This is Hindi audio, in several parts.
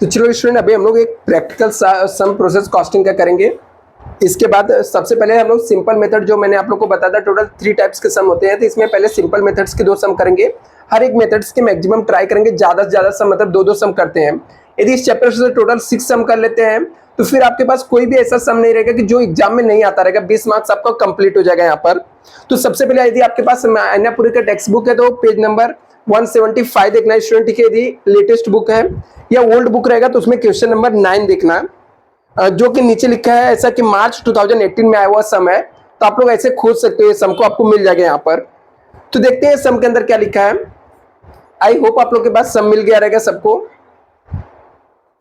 तो चलो स्टूडेंट अभी हम लोग एक प्रैक्टिकल सम प्रोसेस कॉस्टिंग का करेंगे। इसके बाद सबसे पहले हम लोग सिंपल मेथड, जो मैंने आप लोग को बताया था, टोटल 3 टाइप्स के सम होते हैं, तो इसमें पहले सिंपल मेथड्स के 2 सम करेंगे। हर एक मेथड्स के मैक्सिमम ट्राई करेंगे, ज़्यादा से ज़्यादा सम मतलब 2-2 सम करते हैं। यदि इस चैप्टर से टोटल 6 सम कर लेते हैं तो फिर आपके पास कोई भी ऐसा सम नहीं रहेगा कि जो एग्जाम में नहीं आता रहेगा। 20 मार्क्स आपका कंप्लीट हो जाएगा यहाँ पर। तो सबसे पहले यदि आपके पास अन्नपूर्णा का टेक्स्ट बुक है तो पेज नंबर 175 देखना है स्टूडेंट, ठीक है। यदि लेटेस्ट बुक है या ओल्ड बुक रहेगा तो उसमें क्वेश्चन नंबर 9 देखना है, जो कि नीचे लिखा है ऐसा कि मार्च 2018 में आया हुआ सम है। तो आप लोग ऐसे खोज सकते हो, ये सम को आपको मिल जाएगा यहाँ पर। तो देखते हैं सम के अंदर क्या लिखा है। आई होप आप लोग के पास सम मिल गया रहेगा सबको।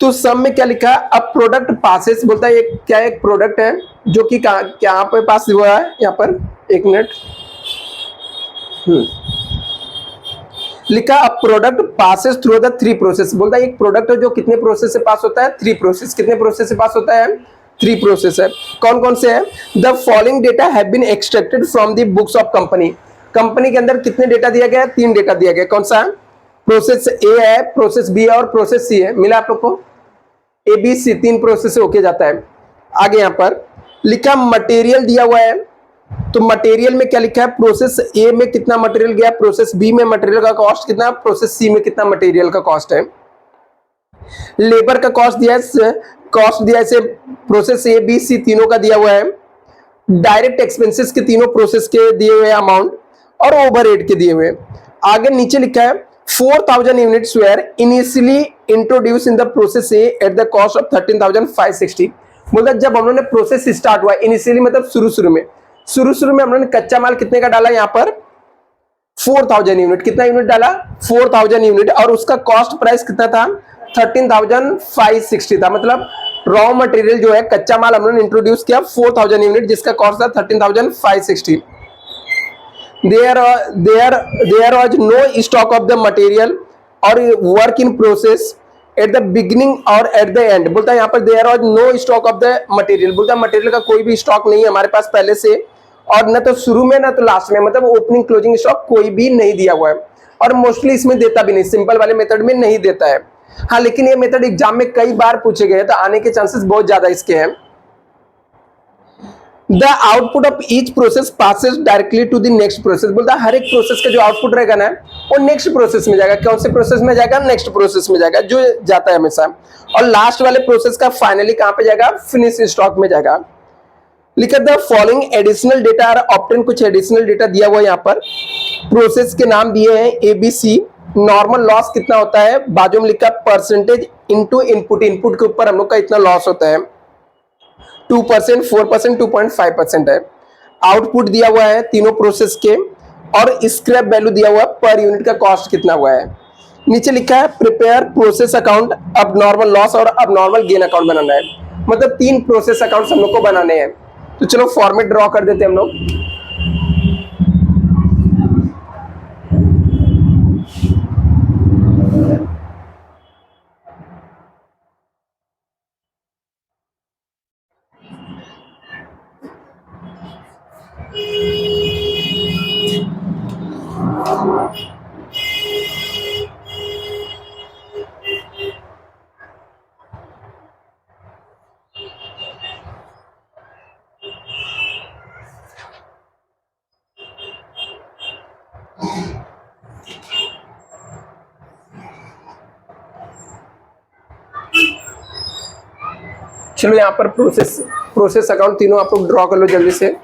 तो सम में क्या लिखा है, अब प्रोडक्ट पासेस, बोलता है ये क्या एक प्रोडक्ट है जो कि क्या पे पास हुआ है। यहाँ पर एक मिनट लिखा, अब product passes through the 3 process. बोलता है एक प्रोडक्ट है जो कितने प्रोसेस से पास होता है, 3 प्रोसेस। कितने प्रोसेस से पास होता है, 3 प्रोसेस है। कौन कौन से है, the following data have been extracted from the books of company. Company के अंदर कितने डेटा दिया गया है, 3 डेटा दिया गया। कौन सा, प्रोसेस ए है, प्रोसेस बी है और प्रोसेस सी है। मिला आप लोग को, ए बी सी 3 प्रोसेस से होके जाता है। आगे यहाँ पर लिखा मटेरियल दिया हुआ है, तो मटेरियल में क्या लिखा है, प्रोसेस ए में कितना मटेरियल गया, प्रोसेस बी में मटेरियल का कॉस्ट कितना, प्रोसेस सी में कितना मटेरियल का कॉस्ट है। लेबर का कॉस्ट दिया है, ऐसे प्रोसेस ए बी सी तीनों का दिया हुआ है। डायरेक्ट एक्सपेंसेस के तीनों प्रोसेस के दिए हुए अमाउंट और ओवरहेड के दिए हुए। आगे नीचे लिखा है 4000 units were initially introduce in the process A at the cost of 13,560। मतलब जब हम लोगों ने प्रोसेस स्टार्ट हुआ, इनिशियली मतलब शुरू में हम लोगों ने कच्चा माल कितने का डाला, यहाँ पर 4000 यूनिट। कितना यूनिट डाला, 4000 यूनिट, और उसका कॉस्ट प्राइस कितना था, 13,560 था। मतलब रॉ मटेरियल जो है, कच्चा माल हम लोगों ने इंट्रोड्यूस किया 4000 यूनिट, जिसका कॉस्ट था 13,560। there was no stock of the material or work in process at the beginning or at the end। बोलता है यहाँ पर there was no stock of the material। बोलता है मटेरियल का कोई भी स्टॉक नहीं है हमारे पास पहले से, और न तो शुरू में न तो लास्ट में, मतलब ओपनिंग क्लोजिंग स्टॉक कोई भी नहीं दिया हुआ है। और मोस्टली इसमें देता भी नहीं, सिंपल वाले मेथड में नहीं देता है। हाँ, लेकिन ये मेथड एग्जाम में कई बार पूछे गए, तो आने के चांसेस बहुत ज्यादा इसके हैं। The output of each process passes directly to the next process. बोलता है हर एक प्रोसेस का जो आउटपुट रहेगा ना, वो नेक्स्ट प्रोसेस में जाएगा। कौन से प्रोसेस में जाएगा, नेक्स्ट प्रोसेस में जाएगा, जो जाता है हमेशा। और लास्ट वाले प्रोसेस का फाइनली कहां पे जाएगा, फिनिश स्टॉक में जाएगा। लिखा the following additional data are obtain. कुछ एडिशनल डेटा दिया हुआ है यहाँ पर, प्रोसेस के नाम दिए हैं A B C. Normal loss कितना होता है, बाजू में लिखा परसेंटेज इनटू इनपुट। इनपुट के ऊपर हम लोग का इतना लॉस होता है, 2%, 4%, 2.5% है। आउटपुट दिया हुआ है तीनों प्रोसेस के, और स्क्रैप वैल्यू दिया हुआ है, पर यूनिट का कॉस्ट कितना हुआ है। नीचे लिखा है प्रिपेयर प्रोसेस अकाउंट, अब नॉर्मल लॉस और अब नॉर्मल गेन अकाउंट बनाना है। मतलब 3 प्रोसेस अकाउंट हम लोग को बनाने हैं। तो चलो फॉर्मेट ड्रॉ कर देते हैं हम लोग। चलो यहाँ पर प्रोसेस अकाउंट तीनों आप लोग ड्रॉ कर लो जल्दी से।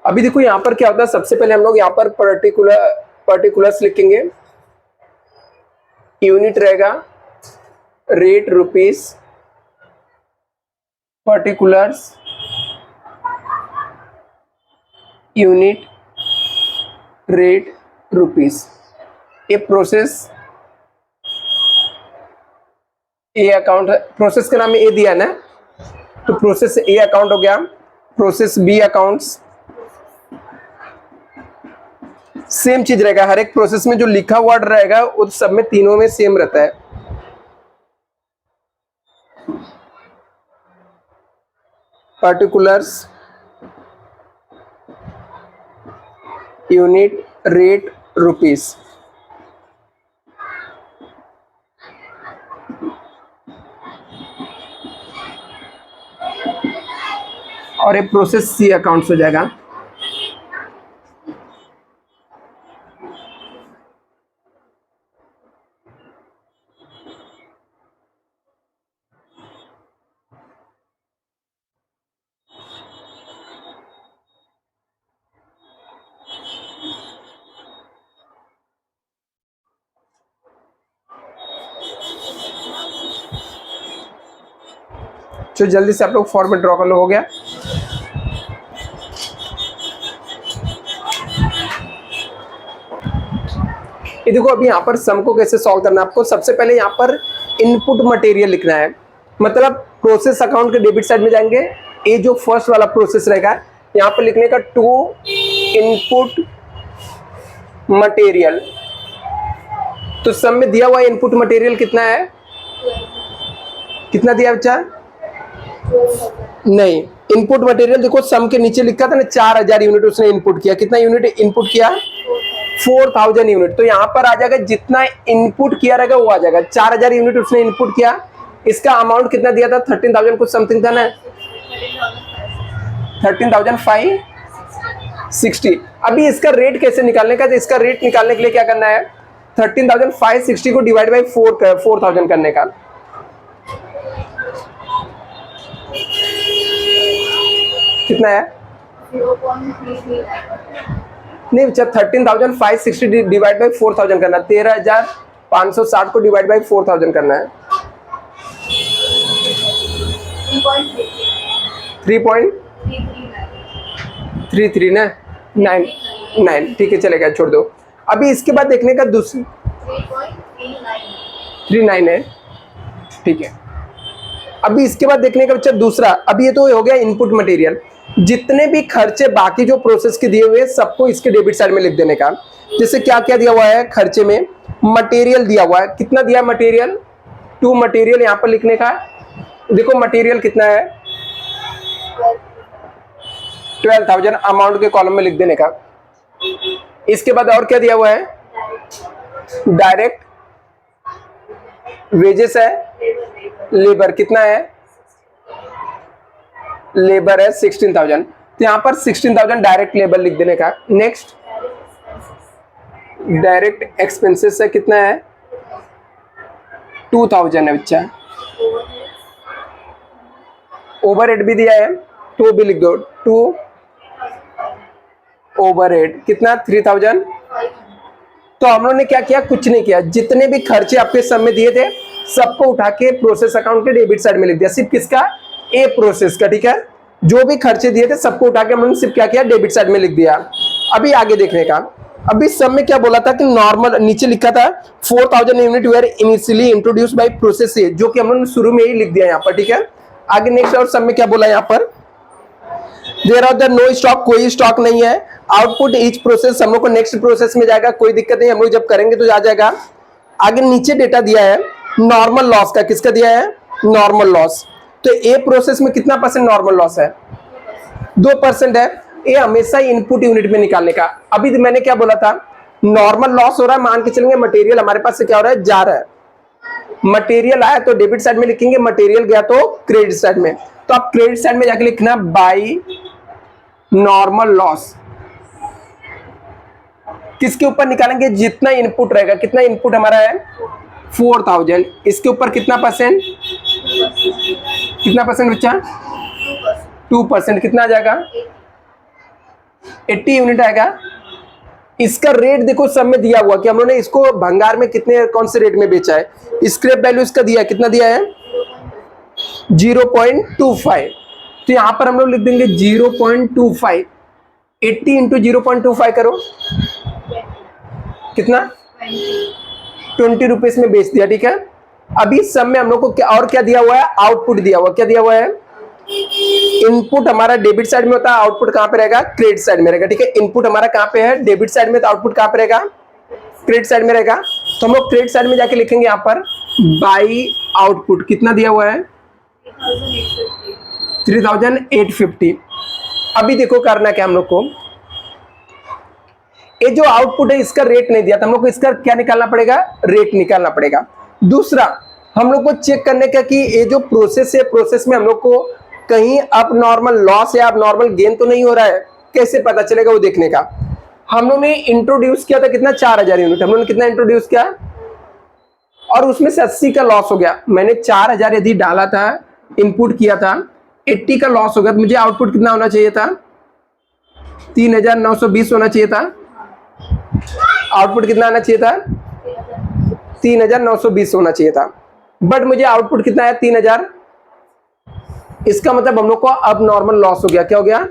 अभी देखो यहाँ पर क्या होता है, सबसे पहले हम लोग यहाँ पर पर्टिकुलर्स लिखेंगे। यूनिट रहेगा, rate rupees, particulars, unit, rate, rupees. ये प्रोसेस ए अकाउंट है, प्रोसेस का नाम ए दिया ना, तो प्रोसेस ए अकाउंट हो गया, प्रोसेस बी अकाउंट्स। सेम चीज रहेगा, हर एक प्रोसेस में जो लिखा वर्ड रहेगा उस सब में तीनों में सेम रहता है। Particulars, unit, rate, rupees. और ये प्रोसेस सी अकाउंट्स हो जाएगा। तो जल्दी से आप लोग फॉर्मेट ड्रॉ कर लो, हो गया। ये देखो अभी यहाँ पर सम को कैसे सॉल्व करना है आपको। सबसे पहले यहाँ पर इनपुट मटेरियल लिखना है, मतलब प्रोसेस अकाउंट के डेबिट साइड में जाएंगे, ये जो फर्स्ट वाला प्रोसेस रहेगा यहाँ पर लिखने का टू इनपुट मटेरियल। तो सम में दिया हुआ इनपुट मटेरियल कितना है, कितना दिया बच्चा? नहीं, इनपुट मटेरियल देखो सम के नीचे लिखा था ना 4000 यूनिट उसने इनपुट किया। कितना यूनिट इनपुट किया? 4000 यूनिट। तो यहाँ पर आ जाएगा जितना इनपुट किया रहेगा वो आ जाएगा। 4000 यूनिट उसने इनपुट किया, इसका अमाउंट कितना दिया था? 13,000 कुछ समथिंग था ना, 13,560। अभी इसका रेट कैसे निकालने का? तो इसका रेट निकालने के लिए क्या करना है, 13,560 को डिवाइड बाई 4000 करने का। कितना है? 0.339। नहीं बच्चा, 13,560 डिवाइड बाई 4000 करना, 13,560 को डिवाइड बाई 4000 करना है। 3.339 ना, 9 ठीक है, चलेगा, छोड़ दो। अभी इसके बाद देखने का दूसरी 3.39 है, ठीक है। अभी इसके बाद देखने का बच्चा दूसरा, अभी ये तो हो गया इनपुट मटेरियल। जितने भी खर्चे बाकी जो प्रोसेस के दिए हुए सबको इसके डेबिट साइड में लिख देने का। जैसे क्या क्या दिया हुआ है खर्चे में? मटेरियल दिया हुआ है, कितना दिया मटेरियल? 2 मटेरियल यहाँ पर लिखने का। देखो मटेरियल कितना है, 12,000 अमाउंट के कॉलम में लिख देने का। इसके बाद और क्या दिया हुआ है? डायरेक्ट वेजेस है, लेबर कितना है? लेबर है 16,000, तो यहां पर 16,000 डायरेक्ट लेबर लिख देने का। नेक्स्ट डायरेक्ट एक्सपेंसेस है, कितना है? 2,000 है बच्चा। ओवरहेड भी दिया है तो भी लिख दो, 2 ओवरहेड कितना? 3,000। तो हम लोगों ने क्या किया? कुछ नहीं किया, जितने भी खर्चे आपके सब में दिए थे सबको उठा के प्रोसेस अकाउंट के डेबिट साइड में लिख दिया। सिर्फ किसका? ए प्रोसेस का, ठीक है। जो भी खर्चे दिए थे सबको उठा के हमने सिर्फ क्या किया? डेबिट साइड में लिख दिया। अभी आगे देखने का, अभी सब में क्या बोला था कि नॉर्मल, नीचे लिखा था 4,000 unit were initially introduce by process A, जो कि हम लोगों ने शुरू में ही लिख दिया यहाँ पर, ठीक है। आगे नेक्स्ट और सब में क्या बोला यहाँ पर? There are the no stock, कोई स्टॉक नहीं है। आउटपुट ईच प्रोसेस, हम लोग को नेक्स्ट प्रोसेस में जाएगा, कोई दिक्कत नहीं, हम लोग जब करेंगे तो आ जाएगा। आगे नीचे डेटा दिया है नॉर्मल लॉस का, किसका दिया है? Normal loss. तो ए प्रोसेस में कितना % नॉर्मल लॉस है? 2% है। ये हमेशा इनपुट यूनिट में निकालने का। अभी मैंने क्या बोला था? नॉर्मल लॉस हो रहा है, मान के चलेंगे मटेरियल हमारे पास से क्या हो रहा है? जा रहा है। मटेरियल आया तो डेबिट साइड में लिखेंगे, मटेरियल गया तो क्रेडिट साइड में। तो आप क्रेडिट साइड में जाके लिखना बाई नॉर्मल लॉस। किसके ऊपर निकालेंगे? जितना इनपुट रहेगा। कितना इनपुट हमारा है? 4,000। इसके ऊपर कितना %? कितना % बच्चा? 2%। कितना आ जाएगा? 80 यूनिट आएगा। इसका रेट देखो सब में दिया हुआ कि हम लोगों ने इसको भंगार में कितने, कौन से रेट में बेचा है। स्क्रैप वैल्यू इसका दिया है, कितना दिया है? 0.25। तो यहां पर हम लोग लिख देंगे 0.25। 80 इंटू 0.25 करो, कितना? 20 रुपीज में बेच दिया, ठीक है। अभी सब में हम लोग को क्या और क्या दिया हुआ है? आउटपुट दिया हुआ। क्या दिया हुआ है? इनपुट हमारा डेबिट साइड में होता है, आउटपुट कहां पे रहेगा? क्रेडिट साइड में रहेगा। ठीक है, इनपुट हमारा कहां पे है? डेबिट साइड में, तो आउटपुट कहां पे रहेगा? क्रेडिट साइड में रहेगा। तो हम लोग क्रेडिट साइड में जाके लिखेंगे यहां पर बाई आउटपुट कितना दिया हुआ है? 3850। अभी देखो करना क्या हम लोग को, ये जो आउटपुट है इसका रेट नहीं दिया था, हम लोग को इसका क्या निकालना पड़ेगा? रेट निकालना पड़ेगा। दूसरा हम लोग को चेक करने का कि ये जो प्रोसेस है, प्रोसेस में हम लोग को कहीं अब नॉर्मल लॉस या अब नॉर्मल गेन तो नहीं हो रहा है, कैसे पता चलेगा वो देखने का। हम लोग ने इंट्रोड्यूस किया था कितना? 4000 यूनिट। हम लोग ने कितना इंट्रोड्यूस किया और उसमें से 80 का लॉस हो गया। मैंने 4000 यदि डाला था, इनपुट किया था, 80 का लॉस हो गया, तो मुझे आउटपुट कितना होना चाहिए था? 3920 होना चाहिए था। आउटपुट कितना आना चाहिए था? 3920 होना चाहिए था, बट मुझे आउटपुट कितना है? 3000। इसका मतलब हम लोग को अब नॉर्मल लॉस हो गया। क्या हो गया?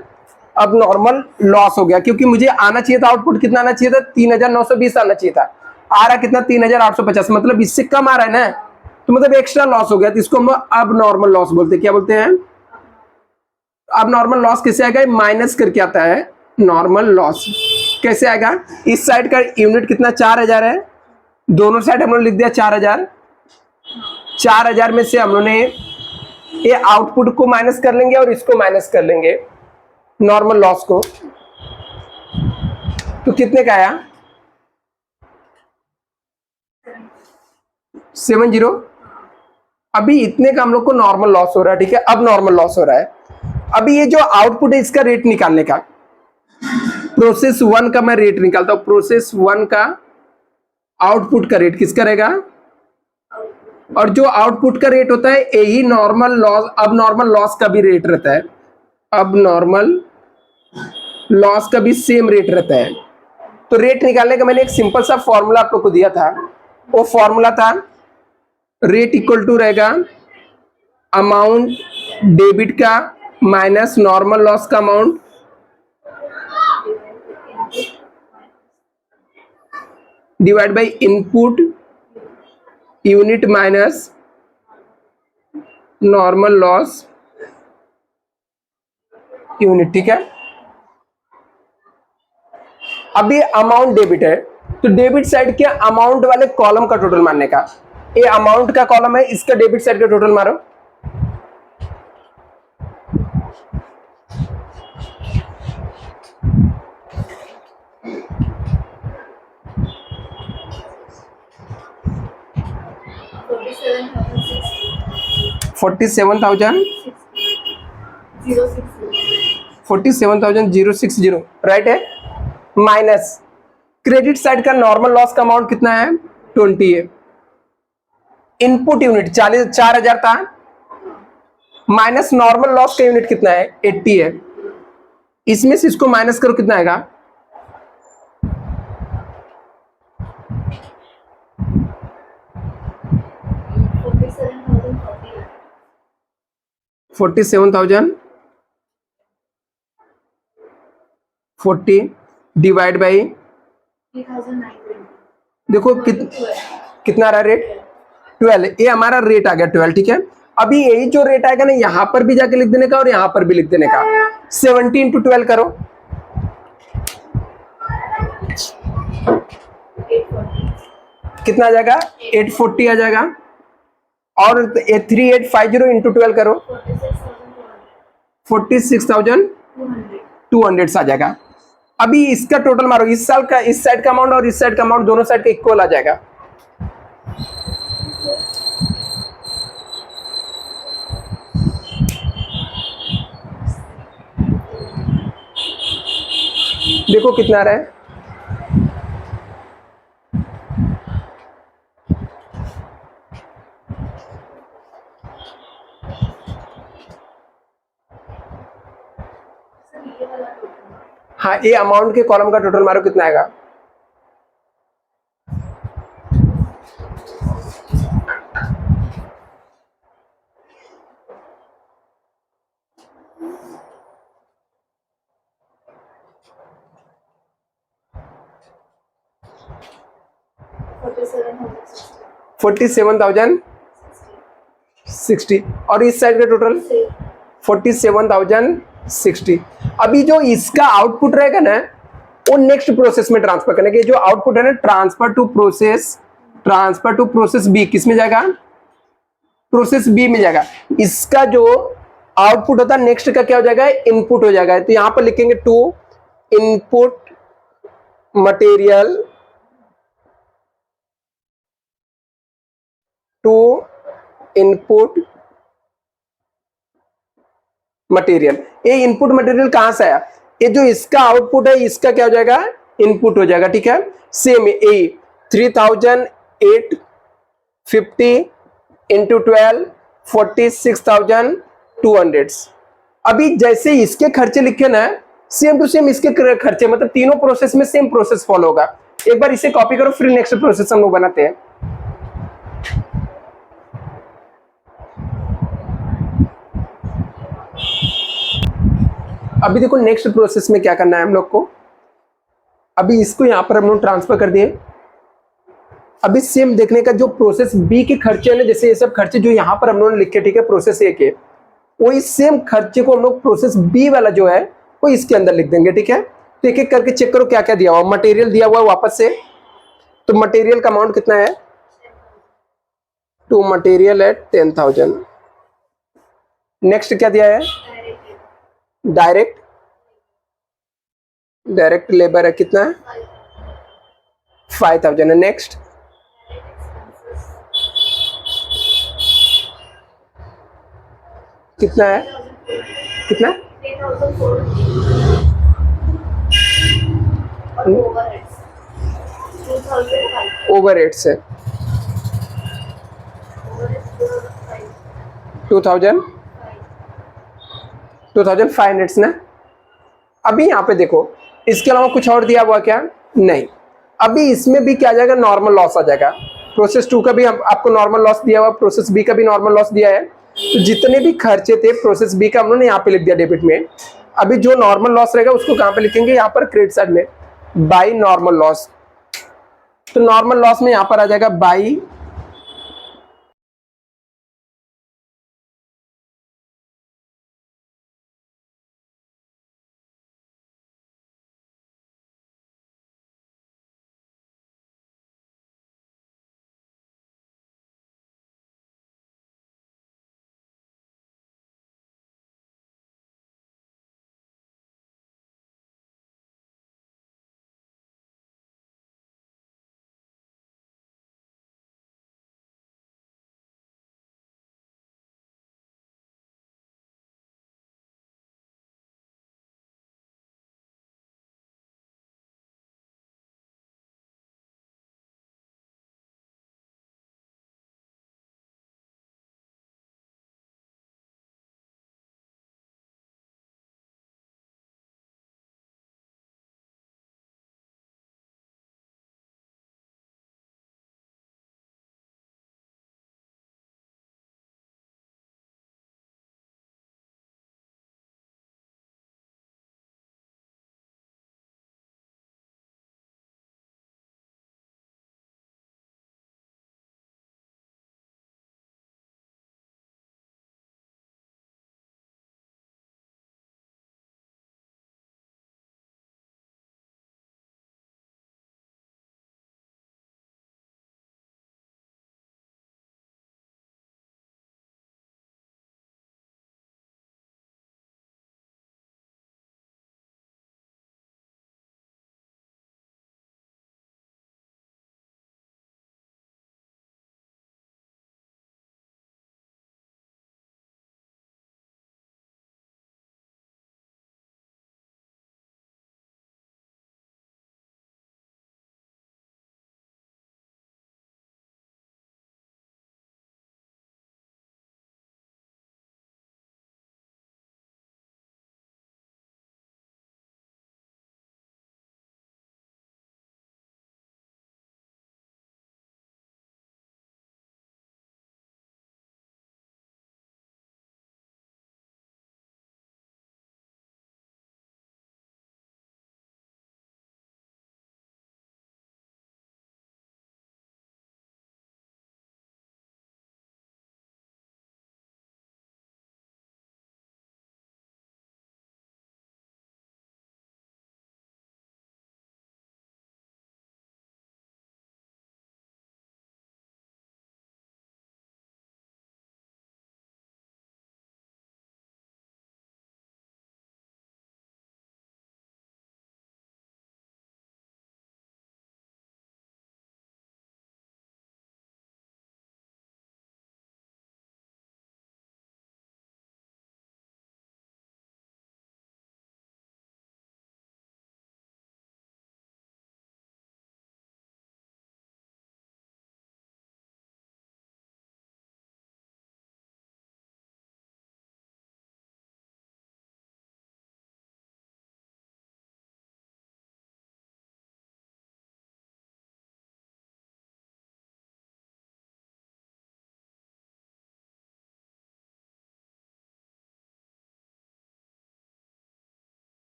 अब नॉर्मल लॉस हो गया, क्योंकि मुझे आना चाहिए था आउटपुट कितना आना चाहिए था? 3920 आना चाहिए था। आ रहा कितना? 3850, मतलब इससे कम आ रहा है ना, तो मतलब एक्स्ट्रा लॉस हो गया। तो इसको हम अब नॉर्मल लॉस बोलते हैं। क्या बोलते हैं? अब नॉर्मल लॉस कैसे आएगा? माइनस करके आता है नॉर्मल लॉस। कैसे आएगा? इस साइड का यूनिट कितना? 4000 है, दोनों साइड हम लोग लिख दिया 4000। 4000 में से हम लोग ने ये आउटपुट को माइनस कर लेंगे और इसको माइनस कर लेंगे, नॉर्मल लॉस को, तो कितने का आया? 70। अभी इतने का हम लोग को नॉर्मल लॉस हो रहा है। ठीक है, अब नॉर्मल लॉस हो रहा है। अभी ये जो आउटपुट है इसका रेट निकालने का, प्रोसेस 1 का मैं रेट निकालता हूं। प्रोसेस 1 का आउटपुट का रेट किसका रहेगा? और जो आउटपुट का रेट होता है यही नॉर्मल लॉस, अब नॉर्मल लॉस का भी रेट रहता है। अब नॉर्मल लॉस का भी सेम रेट रहता है। तो रेट निकालने का मैंने एक सिंपल सा फॉर्मूला आप लोग को दिया था, वो फॉर्मूला था रेट इक्वल टू रहेगा अमाउंट डेबिट का माइनस नॉर्मल लॉस का amount divide by input unit minus normal loss unit. ठीक है, अभी अमाउंट डेबिट है, तो डेबिट साइड के अमाउंट वाले कॉलम का टोटल मारने का। ये अमाउंट का कॉलम है, इसका डेबिट साइड का टोटल मारो। $47,060. 47,060 राइट है, माइनस क्रेडिट साइड का नॉर्मल लॉस का अमाउंट कितना है? 20 है। इनपुट यूनिट 4000 था, माइनस नॉर्मल लॉस का यूनिट कितना है? 80 है। इसमें से इसको माइनस करो, कितना आएगा? 47,040 डिवाइड बाई, 3,920. देखो कितना रहा रेट? 12। ये हमारा रेट आ गया 12। ठीक है, अभी यही जो रेट आएगा ना, यहां पर भी जाके लिख देने का और यहां पर भी लिख देने का। 70 इंटू 12 करो, 840. कितना आ जाएगा? 840 आ जाएगा। और 3850 इंटू 12 करो, 46,200 आ जाएगा। अभी इसका टोटल मारो, इस साल का, इस साइड का अमाउंट और इस साइड का अमाउंट दोनों साइड का इक्वल आ जाएगा। देखो कितना आ रहा है? हाँ, ये अमाउंट के कॉलम का टोटल मारो, कितना आएगा? $47,060 और इस साइड का टोटल 47,060। अभी जो इसका आउटपुट रहेगा ना वो नेक्स्ट प्रोसेस में ट्रांसफर करने के, जो आउटपुट है ना ट्रांसफर टू प्रोसेस बी, किस में जाएगा? प्रोसेस बी में जाएगा। इसका जो आउटपुट होता है नेक्स्ट का क्या हो जाएगा? इनपुट हो जाएगा। तो यहां पर लिखेंगे to input material to input material. ये इनपुट मटेरियल कहां से आया? ये जो इसका आउटपुट है इसका क्या हो जाएगा? इनपुट हो जाएगा। ठीक है, सेम ए 3850 इंटू 12 46,200। अभी जैसे इसके खर्चे लिखे ना सेम टू सेम इसके खर्चे, मतलब तीनों प्रोसेस में सेम प्रोसेस फॉलो होगा। एक बार इसे कॉपी करो, फिर नेक्स्ट प्रोसेस हम लोग बनाते हैं। अभी देखो नेक्स्ट प्रोसेस में क्या करना है हम लोग को। अभी इसको यहां पर हम लोग ट्रांसफर कर दिए। अभी सेम देखने का जो प्रोसेस बी के खर्चे हैं ना, जैसे ये सब खर्चे जो यहां पर हम लोगों ने लिखे, ठीक है, प्रोसेस ए के, वही सेम खर्चे को हम लोग प्रोसेस बी वाला जो है वो इसके अंदर लिख देंगे। ठीक है, तो एक एक करके चेक करो क्या क्या दिया हुआ। मटेरियल दिया हुआ है वापस से, तो मटेरियल का अमाउंट कितना है? To material at 10,000। नेक्स्ट क्या दिया है? डायरेक्ट लेबर है, कितना है? 5,000 है। नेक्स्ट कितना है? कितना? 3,000 ओवर हेड्स है 2,500 ना। अभी यहाँ पे देखो इसके अलावा कुछ और दिया हुआ क्या? नहीं। अभी इसमें भी क्या आ जाएगा? नॉर्मल लॉस आ जाएगा। प्रोसेस 2 का भी आपको नॉर्मल लॉस दिया हुआ, प्रोसेस बी का भी नॉर्मल लॉस दिया है। तो जितने भी खर्चे थे प्रोसेस बी का हम लोगों ने यहाँ पे लिख दिया डेबिट में। अभी जो नॉर्मल लॉस रहेगा उसको कहाँ पे लिखेंगे? यहाँ पर क्रेडिट साइड में, बाई नॉर्मल लॉस। तो नॉर्मल लॉस में यहाँ पर आ जाएगा बाई